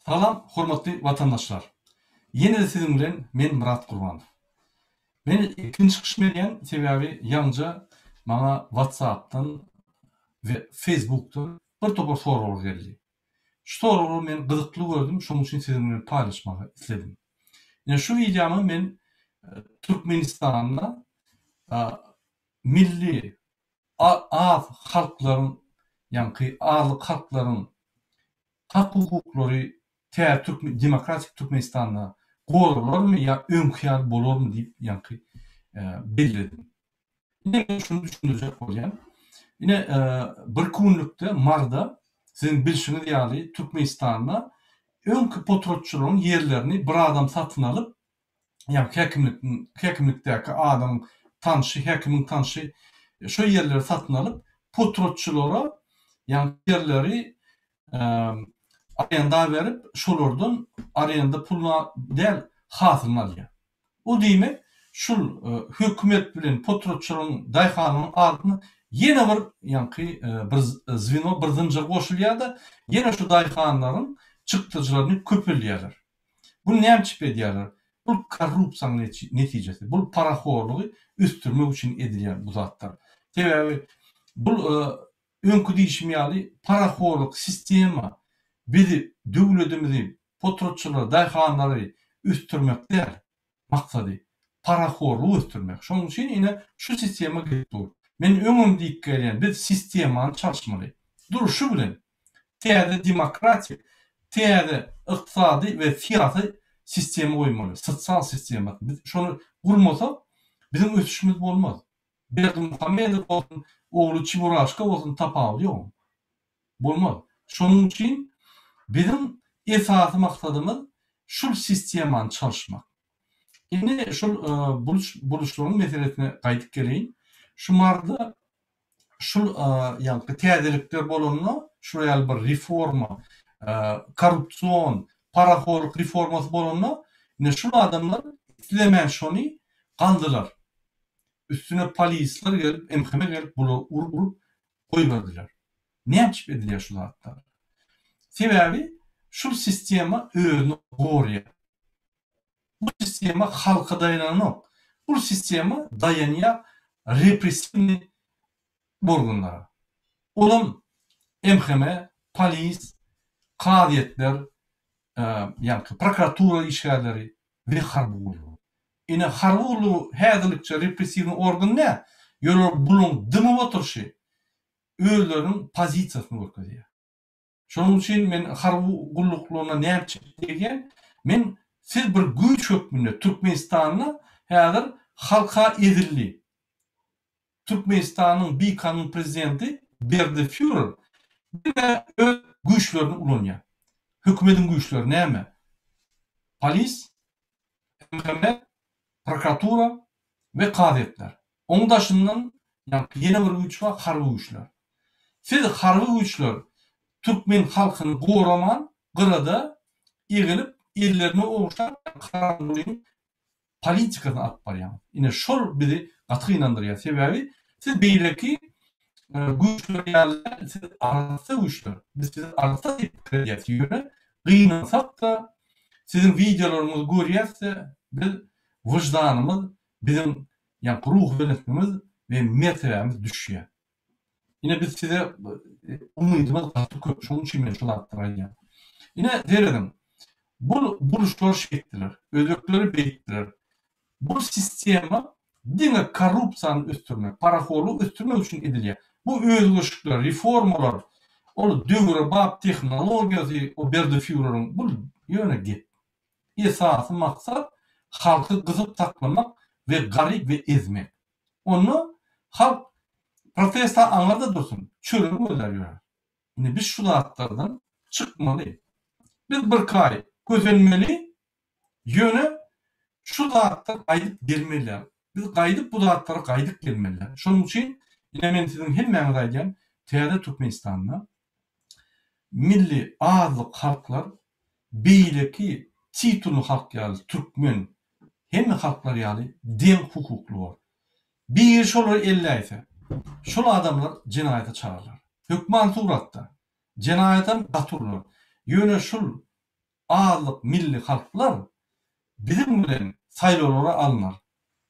Salam, hormatly vatandaşlar. Yine de sizin bilen men Murat Qurbanov. Meni ikinci kışmediyen sebebi yanca bana WhatsApp'tan ve Facebook'tan bir topar sorular geldi. Şu soruları men gıdıklı gördüm, şunun için sizinle paylaşmak istedim. Yani şu videomu men Türkmenistan'da milli az halkların, yani ağırlık halkların hak hukukları demokratik Türkmenistan'da gorulur mu ya önkıyar bolur mu deyip yankı belirledim. Yine şunu düşünecek olyan. Yine bir kunlukta Mar'da sizin bilişiniz yani Türkmenistan'da önkü potrotçuluğun yerlerini bir adam satın alıp yani hekimlikteki adamın tanışı, hekimin tanışı şu yerleri satın alıp potrotçulara yani yerleri arayanda verip şolordan arayanda puluna değil hasılını alıyor. O deyimi şu hükümet bilen potrotçunun dayhanının ardını yine bir yankı bir zvino bir zincir koşuluyor da yine şu dayhanların çıktıcılarını köpürlüyorlar. Bu ne yapıp ediyorlar? Bu korrupsiyanın neticesi. Bu paraxorluğu üstürmek için ediliyor bu zatlar. Sebebi bu önkü değişmeyeli paraxorluk sistemi bizi devletimizi potrotçuları, dayhanları üstürmek değil. Maksadı paraxorluğu üstürmek. Şunun için yine şu sisteme gitti. Men ömüm deyip gelen bir sistemanın çalışmalı. Duruşu bilen teyade demokratik, teyade iktisadi ve siyasi sistemi koymalı. Sosyal sistemi. Şunu kurmasa bizim ötüşümüz olmaz. Berdimuhamedov olsun, oğlu Çiburaşka olsun tapağı yok. Olmaz. Şunun için bizim esası maksadımız şu sistemanın çalışmak. Yine şu buluşların meselesine kaydık geleyim. Şu marda şu yani teyadelikler bolonuna şuraya bir reforma, korrupsiyon, paraxorluk reforması bolonuna yine şu adamlar istemeyen şunu kandılar. Üstüne polisler gelip, emkeme gelip bunu urup koymadılar. Ne yapıp edilir şu zatlar? Sebebi şu sistema öğünü koruyor. Bu sistema halka dayananı. Bu sistema dayanıyor represivni organlara. Onun emkeme, polis, kadiyetler, yani prokuratura işgalleri ve harbi ulu. Yine harbi ulu hazırlıkça represivni organ ne? Yolu bulun dıma oturuşu. Öğülerin pozisiyasını görkediyor. Şunun için men harbi ullukluğuna ne yapacak degen, men siz bir güç hükmünde Türkmenistan'la hazır halka edildi. Türkmenistan'ın bir kanun prezidenti Berdi Führer bir de öz güçlerini ulanıyor. Hükümetin güçleri ne mi? Polis, emniyet, prokuratura ve kadetler. Onun dışından yani yeni bir güç var, harbi güçler. Siz harbi güçler Türkmen halkını koruman gırada eğilip ellerini oluşan karanlığın politikasını atıp var yani. Yine şol bizi katı inandırıyor. Sebebi siz belki güçler yerler, siz arası güçler. Biz siz arası dikkat yöne kıynasak da sizin videolarımızı görüyorsa biz vicdanımız, bizim yani ruh yönetmemiz ve mertebemiz düşüyor. Yine biz size umudumuz katı köp. Şunun için ben şunu attırayım. Yine derim, bu buluşlar şekildir, özlükleri beyittiler. Bu sistema dine korrupsiyanı üstürmek, paraxorluğu üstürmek için ediliyor. Bu özgürlükler, reformalar, o dövre, bab, teknologiyası, o Berdi Führer'ın bu yöne git. Esası maksat halkı kızıp taklamak ve garip ve ezmek. Onu halk protesta anlarda dursun. Çölünü gönderiyor. Yani biz şu dağıtlardan çıkmalıyız. Biz bir kay gözlenmeli, yönü şu dağıtlar kaydıp gelmeliler. Biz kaydıp bu dağıtlara kaydıp gelmeliler. Şunun için yine ben sizin hemen raygen Teyade Türkmenistan'da milli ağırlık halklar beyleki titulu halk yani Türkmen hem halklar yani den hukuklu var. Bir şoları elleyse şol adamlar cinayete çağırırlar. Hükman suratta cinayetten katırlar. Yöne şul azlyk milli halklar bizim bilen saýlawlara alınlar.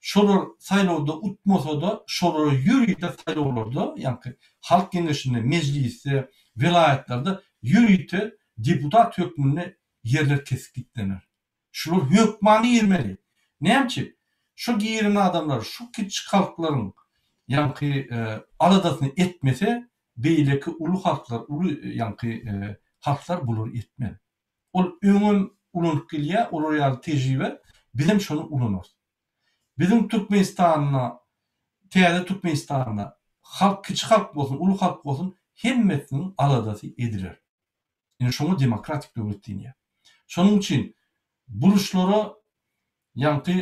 Şolar saýlawda utmasa da şolara ýürüýde saýlawlarda, ýani halk kengeşinde, mecliste, vilayatlerde ýürüýde deputat hökmüne yerler kesip gitdiler. Şolar hökmany ýermeli. Näçe? Şu giýiren adamlar, şu kiçik halklaryň ýani aladasyny etmese, beýleki ulu halklar, ulu ýani halklar bular etmeli. Ol öňüm ulanyp gelýär, olar ýaly tejribe, bizim şonu ulanır. Bizim Türkmenistanyna, täze Türkmenistanyna halk, kiçik halk bolsun, ulu halk bolsun, hemmesiniň aladasy ediler. Ýani şoňa demokratik döwlet diýilýär. Şonuň üçin buluşlara ýani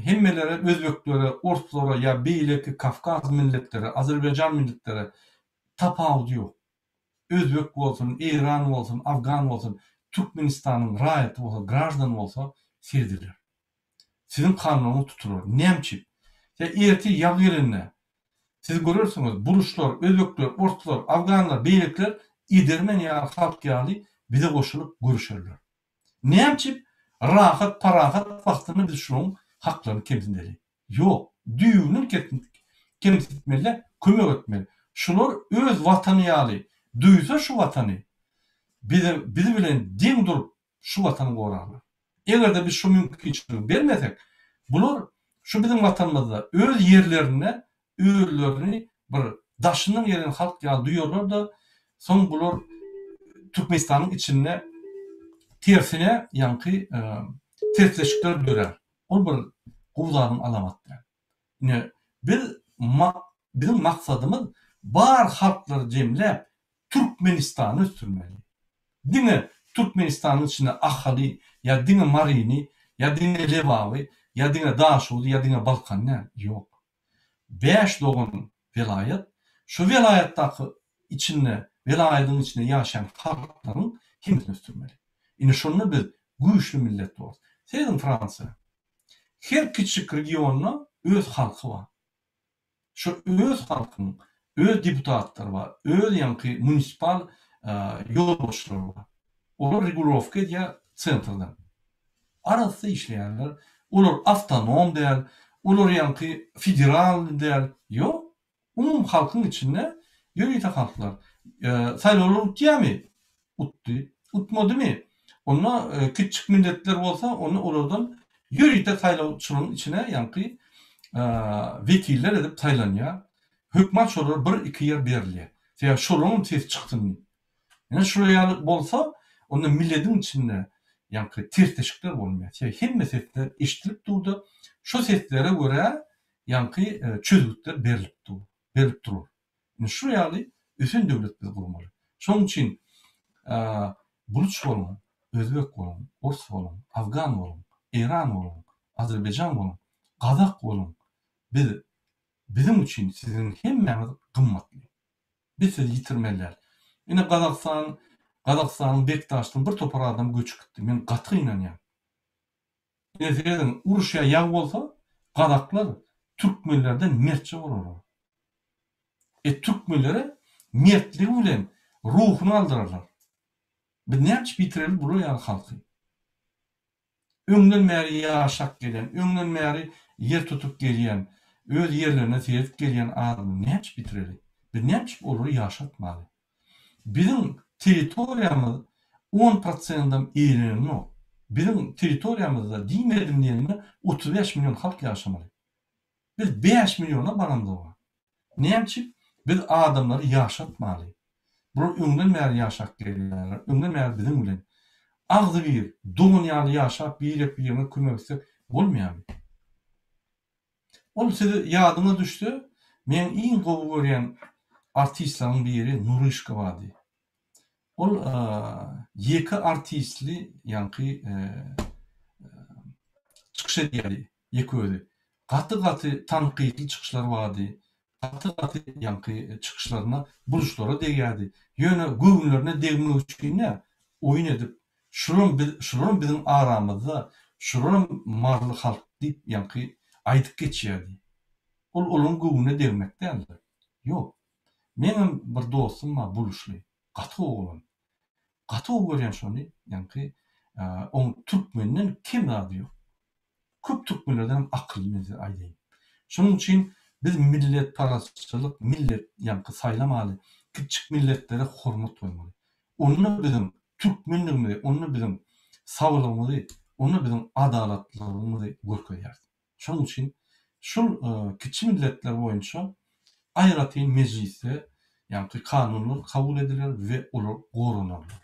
hemmelere, özbeklere, orslara ýa beýleki Kafkaz milletleri, Azerbaýjan milletleri tapawut ýok. Özbek bolsun, İran bolsun, Afgan bolsun, Türkmenistanyň raýaty bolsa, graždan bolsa serdiler. Sizin kanununy tuturlar. Näçe? Erti ýag gelende siz görürsüňiz, buluşlar, özbekler, orslar, Afganlar, beýlekler idermen ýa halk ýaly bize goşulyp görüşerler. Näçe? Rahat, parahat wagtyny biz şonuň haklaryny kemsindeli. Ýok, düýüni kemsitmeli, kömek etmeli. Şolar öz watany ýaly duýsa şu watany bizi bilen diň durup şu watany gorarlar. Egerde biz şu mümkinçiligi bermesek, bular şu bizim watanymyzda öz ýerlerine, öýlerini bir daşynyň ýerini halk ýaly duýarlar da, soň bular Türkmenistanyň içinde tersine ýani tersleşikler dörer. Ol bir gowdanyň alamaty. Ine bizim maksadymyz bar halklary jemläp Türkmenistany ösdürmeli. Diňe Türkmenistanyň içinde Ahali, ýa diňe Marini, ýa diňe Levawy, ýa diňe Daşuly, ýa diňe Balkan ýok. 5 dogan vilayet, şu vilayetdaky içinde, vilayatyň içinde ýaşaýan halklaryň hemsini ösdürmeli. Ine şonu biz güýçli millet bol. Seýdim Fransa. Her kiçik regionna öz halky bar. Şu öz halkyň öz deputatlary bar, öz ýani munisipal ýolbaşçylary bar. Olar regulovka ýa centrdan. Arasy işleýärler. Olar awtonom däl, olar ýani federal däl. Ýok. Umum halkyň içinde ýörüýte halklar. Saýlawlar utýarmy? Utdy. Utmadymy? Onda kiçik milletler bolsa, onu olardan ýörüýte saýlawçylygyň içine ýani wekiller edip saýlanýar. Hökümet şolar 1-2 ýer berilýär. Ýa şolaryň ses çykdyny. Ýani şuraya bolsa, onda milletin içinde ýani tersleşikler bolmaýar. Hemme sesler eşitilip durdy. Şu seslere göre ýani çözgütler berilip durur. Şu ýaly ösen döwlet biz gurmaly. Şonuň üçin buluç bolun, özbek bolun, ors bolun, Afgan bolun, İran bolun, Azerbaýjan bolun, Gazak bolun. Bizim üçin sizin hemmemiz gymmatly. Biz sizi ýitirmeler. Ine Gazakstanyň Bektaşdyň bir topar adam göçüp gitdi. Men gaty inanýam. Ine uruşa ýag bolsa, Gazaklar türkmenlerden mertçe bolar. Türkmenlere mertligi bilen ruhuny aldyrarlar. Biz näçe bitirelim bu ýaly halky? Öňden bäri ýaşap gelen, öňden bäri ýer tutup gelýän, öz ýerlerine serip gelýän adamy näçe bitirelim? Biz näçe olary ýaşatmaly? Bizim territoriýamyz 10%-dan ýerlenok. Bizim territoriýamyzda diýmedim diýende 35 milyon halk ýaşamaly. Biz 5 milyona barandyk. Näçe? Biz adamlary ýaşatmaly. Bu öňden bäri ýaşap gelýärler. Öňden bäri bizim bilen agzy bir dünýäli ýaşap bir-birine kömek etsek bolmaýarmy? Ol size ýadyňa düşdi. Men iň gowy görýän artistlaryň biri Nurişka bady. Ol ýeki artistli ýani çykyş edýärdi. Ýeki özi. Gaty tanqidli çykyşlar bady. Gaty ýani çykyşlaryna buluşlara degýärdi. Ýöne göwünlerine degmek üçin oýun edip şuların bizim aramızda şuların marly halk diýip ýani aýdyp geçýärdi. Olun göwüne degmek däldi. Ýok. Menim bir dostum bar buluşly. Gaty oğlan. Gaty görýän şonu ýani on Türkmeninden kim radı yok. Köp Türkmenlerden akıllı aydayım. Şunun için biz millet parasçılık, millet yankı saylamalı, küçük milletlere hormat koymalı. Onu bizim Türkmenliğimizi, onu bizim sağlığımızı, onu bizim adaletlerimizi görkoyar. Şunun için şu küçük milletler boyunca ayrıca mecliste yankı kanunlar kabul edilir ve olur korunurlar.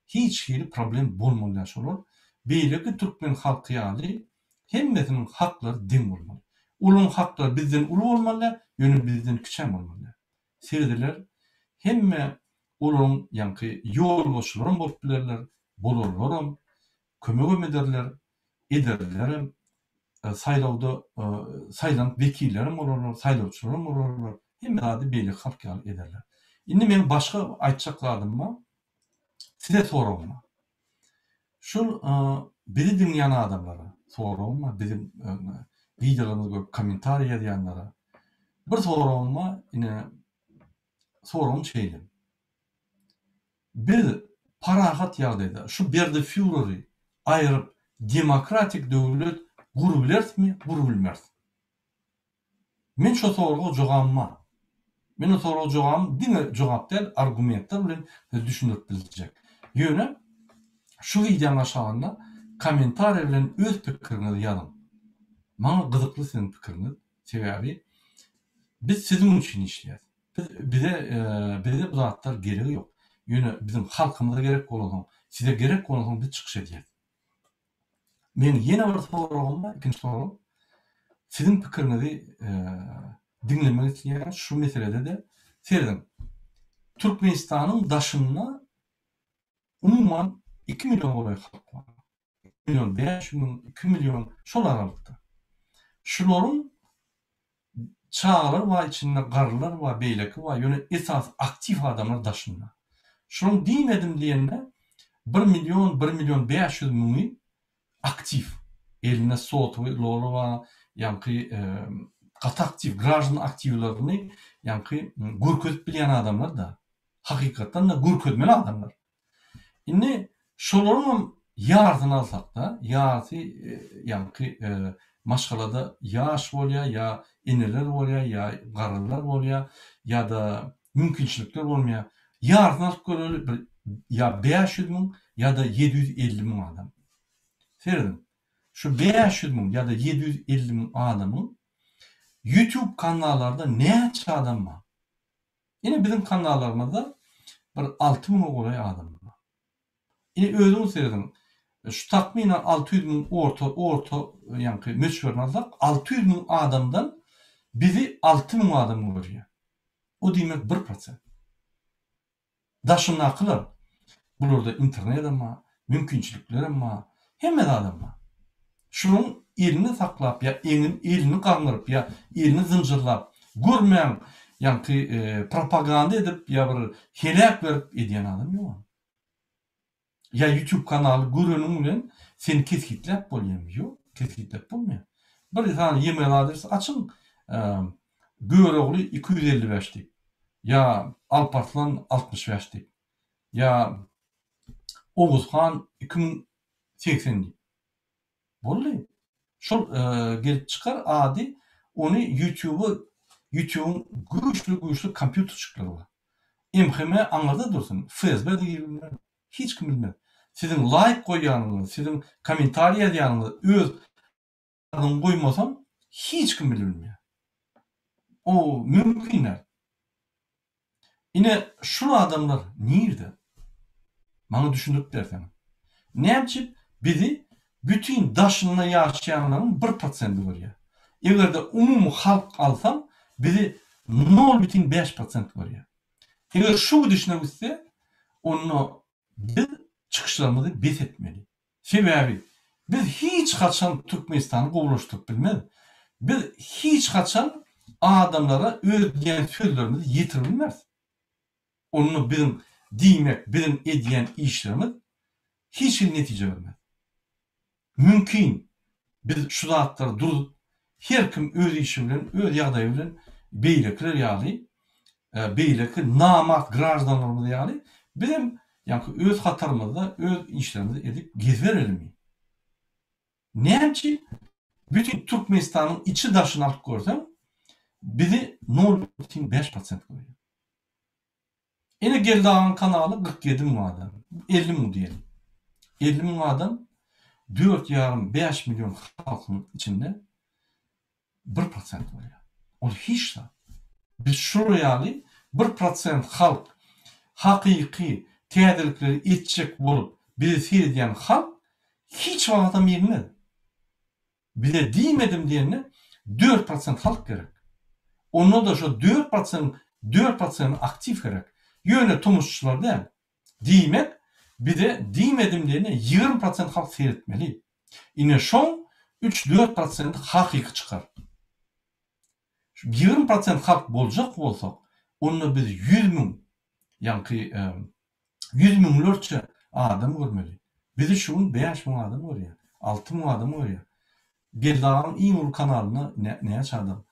Hiç problem bolmaly şolar. Beýleki Türkmen halky ýaly hemmesiniň haklary diň bolmaly. Olaryň haklary bizden uly bolmaly, ýöne bizden kiçem bolmaly. Serdiler hemme olaryň ýanky ýolbaşçylaryň bolup bilerler, bolarlarym, kömek ederler, ederlerim. Saýlawda saýlanyp wekillerim bolarlar, saýlawçylarym bolarlar. Hemme ady beýle halk ýaly ederler. Indi men başga aýtjak size soralım. Şu bizi dinleyen adamlara soralım, bizim videolarımızı görüp komentar edenlere bir soralım, yine soralım şeydim. Bir parahat ýagdaýda şu berde Führeri ayırıp demokratik döwlet gurubilersmi, gurubilmez. Men şu soruga jogapma. Men o soruga jogapym diňe jogap del, argumentler bilen düşünüp biljek. Ýöne şu videonun aşağında komentar bilen öz pikirinizi ýazın. Maňa gyzykly sizin pikiriniz. Sebäbi biz sizin üçin işleýäs. Bize bu zatlar geregi ýok. Ýöne bizim halkymyza gerek bolan, size gerek bolan biz çykyş edýäs. Men ýene bir soragym, ikinji soragym. Sizin pikirinizi dinlemek için şu meselede de serdim. Türkmenistanyň daşyna umuman 2 milyon olay halk var. 2 milyon, 5 milyon, 2 milyon şol aralykda. Şolaryň çağlar var, içinde garlar var, beýleki var. Ýöne esas aktif adamlar daşyna. Şonuň diýmedim diýende 1 milyon, 1 milyon 500 miňi aktif. Eline sotuwy var, ýanky gat aktif, grajan aktivlerini ýanky görkezip bilýän adamlar da. Hakykatdan da görkezmeli adamlar. Indi şolaryň ýardyny alsak da, ýanky maşgalada ýaş bolýar, ýa eneler bolýar, ýa garrylar bolýar, ýa-da mümkinçilikler bolmaýar. Ýardyny alyp görelim, ýa 500 miň ýa-da 750 miň adam. Serdim. Şu 500 miň ýa-da 750 miň adamyň YouTube kanallarda näçe adam bar? Ine bizim kanallarymyzda bir 6 miň golay adam bar. Ine özüň serdim. Şu takminen 600 miň orta ýanky meşhur alsak 600 miň adamdan bizi 6 miň adam görýär. O diýmek 1%. Daşyny akylar. Bularda internet bar, mümkinçilikler bar, hemme adam bar. Şunun elini saklap ya elini gaňyryp ya elini zynjyrlap görmeýän ýanky propaganda edip ya bir helak berip edýän adam ýok. Ya YouTube kanaly göreniň bilen sen keskitlep bolýarmy? Ýok, keskitlep bolmaýar. Bir tane email adresi açyň, Göregli 255 diýip, ya Alparslan 65 diýip, ya Oguzhan 2080 diýip. Boldy. Şol gelip çıkar adi onu YouTube'un güýçli kompýuterçyklary bar. MHM aňarda dursun. FSB diýilmez. Hiç kim bilmez. Sizin like koýanyňyzy, sizin komentar ýazýanyňyzy öz adyny goýmasam hiç kim bilmez. O mümkin. Ine şu adamlar nirde? Maňa düşündürip bersen. Näçe bizi bütün daşyna ýaşaýanlaryň 1% görýär. Egerde umumy halk alsam, bizi 0,5% görýär. Eger şu düşüne gitse, onu biz çykyşlarymyzy bes etmeli. Sebäbi biz hiç haçan Türkmenistany gowulaşdyryp bilmez. Biz hiç haçan adamlara öz diýen sözlerimizi ýetirilmez. Onu bizim diýmek, bizim edýän işlerimiz hiç netije bermez. Mümkin biz şu zatları durup her kim öz işi bilen, öz ýagdaýy bilen beýlekler ýaly, beýleki namat grajdanlarymyz ýaly bizim ýa-ni öz hatarymyzda öz işlerimizi edip gezberelim. Näçe bütün Türkmenistanyň içi daşyny alyp görseň, bizi 0,5% koýuyor. Ene Geldagyň kanaly 47 000 adam, 50 000 diýelim. 50 000 adam 4,5 milyon halkyň içinde 1% bolýar. Ol hiç da. Biz şu ýaly 1% halk hakyky täzelikleri etjek bolup bizi seyredýän halk hiç wagta bilmedi. Bize diýmedim diýeni 4% halk gerek. Onda da şu 4% aktif gerek. Ýöne tomuşçular däl. Diýmek bize diýmedim diýeni 20% halk seyretmeli. Ine şoň 3-4% hakyky çykar. 20% halk boljak bolsa, onu biz 100 000 ýa-ni 100 000lerçe adam görmeli. Bizi şuň 5 000 adam görýär, 6 000 adam görýär. Geldagyň iň ulu kanalyna näçe çadam?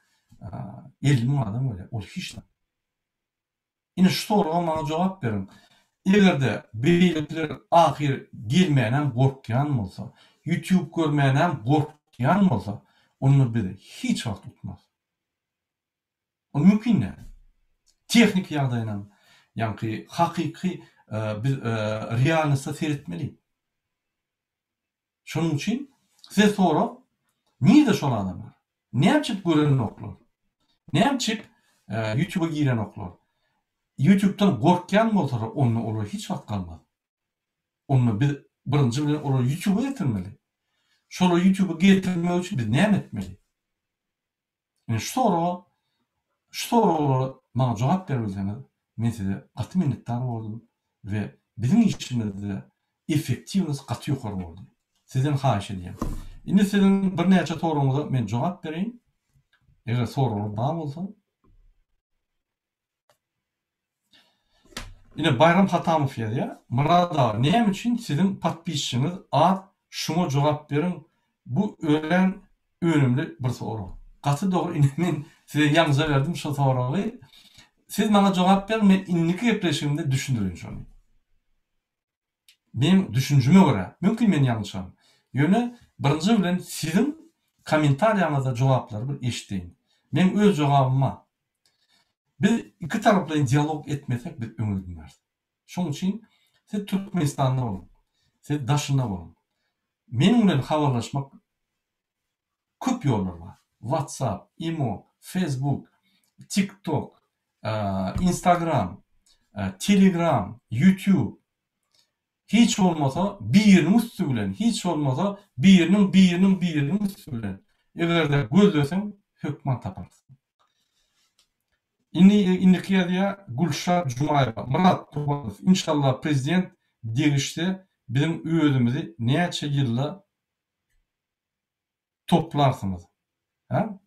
50 000 adam görýär. Ol hiç da. Ine şu soraga maňa jogap berin. Egerde beýlikler ahir gelmeýän gorkýan bolsa, YouTube görmeýän gorkýan bolsa, onu bizi hiç wagt tutmaz. O mümkin näme? Tehnik ýagdaýyndan, ýa-ni hakyky biz realnysda seyretmeli. Şonuň üçin size sorap, niýe şol adamlar? Näçe gören oklar? Näçe YouTube'a giren oklar? YouTube'dan gorkýan bolsa, onu olar hiç wagt kalmaz. Onu biz birinji bilen olar YouTube'a getirmeli. Şol YouTube'a getirmek üçin biz näme etmeli? Şu soralara maňa jogap berýärsiňiz, men size gaty minnetdar boldum we bizim işimizde effektiwniz gaty ýokary boldy. Sizden haýyş edýär. Indi sizin bir näçe soraňyza men jogap bereyim. Eger soralar bar bolsa. Ine Bayram Hatamow ýazýar. Murada, näme üçin sizin patpisçiniz ad şuňa jogap berin? Bu ölen önümli bir soru. Gaty dogry ine men size ýalňyza berdim şu soragy. Siz maňa jogap berin, men indiki gepleşigimde düşündirin şonu. Men düşünjüme görä, mümkin men ýalňyşam. Ýöne birinji bilen sizin kommentariýaňyza jogaplary bir eşitdeýin. Men öz jogabyma biz iki taraply dialog etmesek biz öňüňizde. Şoň üçin siz Türkmenistanda bolun. Siz daşynda bolun. Meniň bilen habarlaşmak köp ýollar bar. WhatsApp, Imo, Facebook, TikTok, Instagram, Telegram, YouTube. Hiç olmasa birinin üstü bilen, hiç olmasa birinin üstü bilen. Egerde gözleseň hökman taparsın. Indiki ýa Gulşah Jumaýewa, Murat Turbanov, inşallah prezident degişde bizim özümüzi näçe ýylla toplarsınız. Ha?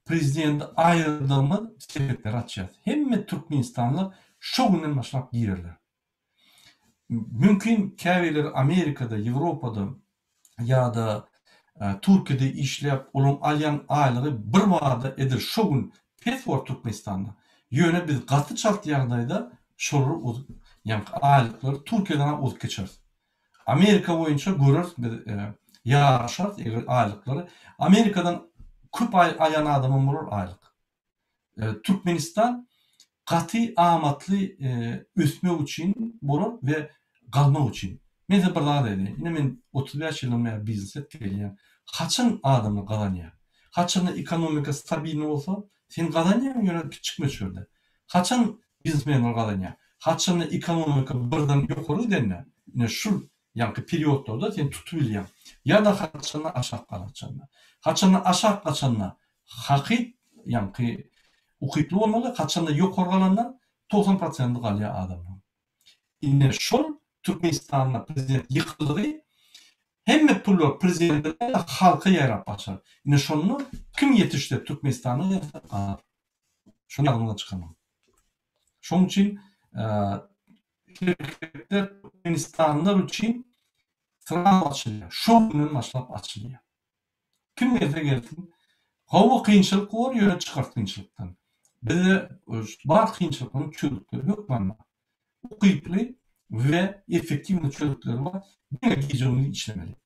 Prezident aýryldymy sebepleri açýar. Hemme Türkmenistanly şo günden başlap girerler. Mümkin käbeler Amerikada, Ýewropada ýa-da Türkiýede işläp olan alyan aýlygy bir wagda edir şo gün peswar Türkmenistanda. Ýöne biz gaty çalt ýagdaýda şolary ýa-ni aýlyklary Türkiýeden uzup geçer. Amerika boýunça görür biz ýaşar aýlyklary. Amerikadan köp aýan adamym bolar aýlyk. Türkmenistan gaty amatly ösmek üçin bolar we galmak üçin. Men de bir daha dedi. Yine men 35 ýyl biznes etdirýän. Haçan adamly gadanýar? Haçan ekonomika stabil bolsa, sen gadanýar ýöne çıkma şurada. Haçan biznesmenler gadanýar? Haçan ekonomika birden ýokary denler. Yine şu ýa-ni periodlarda sen tutup bilýän. Ya da haçan aşağı galaçanlar. Haçan aşağı gaçanlar hakyk ýa-ni ukyply bolmaly, haçan ýokary galanlar 90% galýar adamlar. Ine şol Türkmenistan'da prezident yıkıldığı hemme pullar prezidentler halka yarap açar. Yine şonu kim yetişti Türkmenistan'ı şunu aklımdan çıkamam. Şunun için Türkmenistan'da için sıra açılıyor. Şu günün başlap açılıyor. Kim gelsin? Hava kıyınçılık var, yöne çıkart kıyınçılıktan. Bize var kıyınçılıkların çürüklüğü yok bana. ukyply ve efektivni çözükleri var. Yine geceni işlemeli.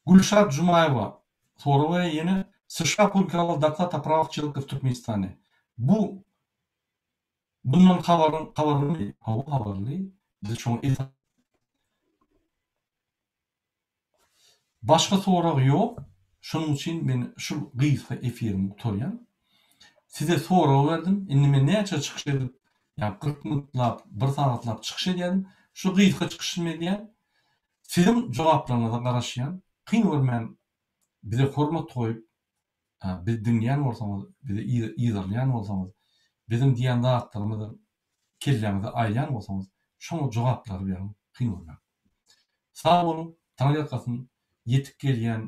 Gülşat Cumayeva soruğa yeni США Pulkalı Daklata Pravakçılıkı v Türkmenistan'ı. Bundan habarlı, habarlı. Biz şoň başga sorak ýok. Şonuň üçin men şu gysga efirimi tutarýan. Size sorak berdim. Indi men näçe çykyş edip, ýa 40 minutlap, 1 sagatlap çykyş edýän. Şu gysga çykyşym edýän. Sizin jogaplaryňyza garaşýan. Kyn görmän bize hormat goýup, biz dinleýän bolsaňyz, bize ýygyrlaýan bolsaňyz, bizim diýen zatlarymyzy kellämizi aýlan bolsaňyz, şoňa jogaplary beriň. Kyn görmän. Sag bolun, taňa ýakasyn, ýetip gelýän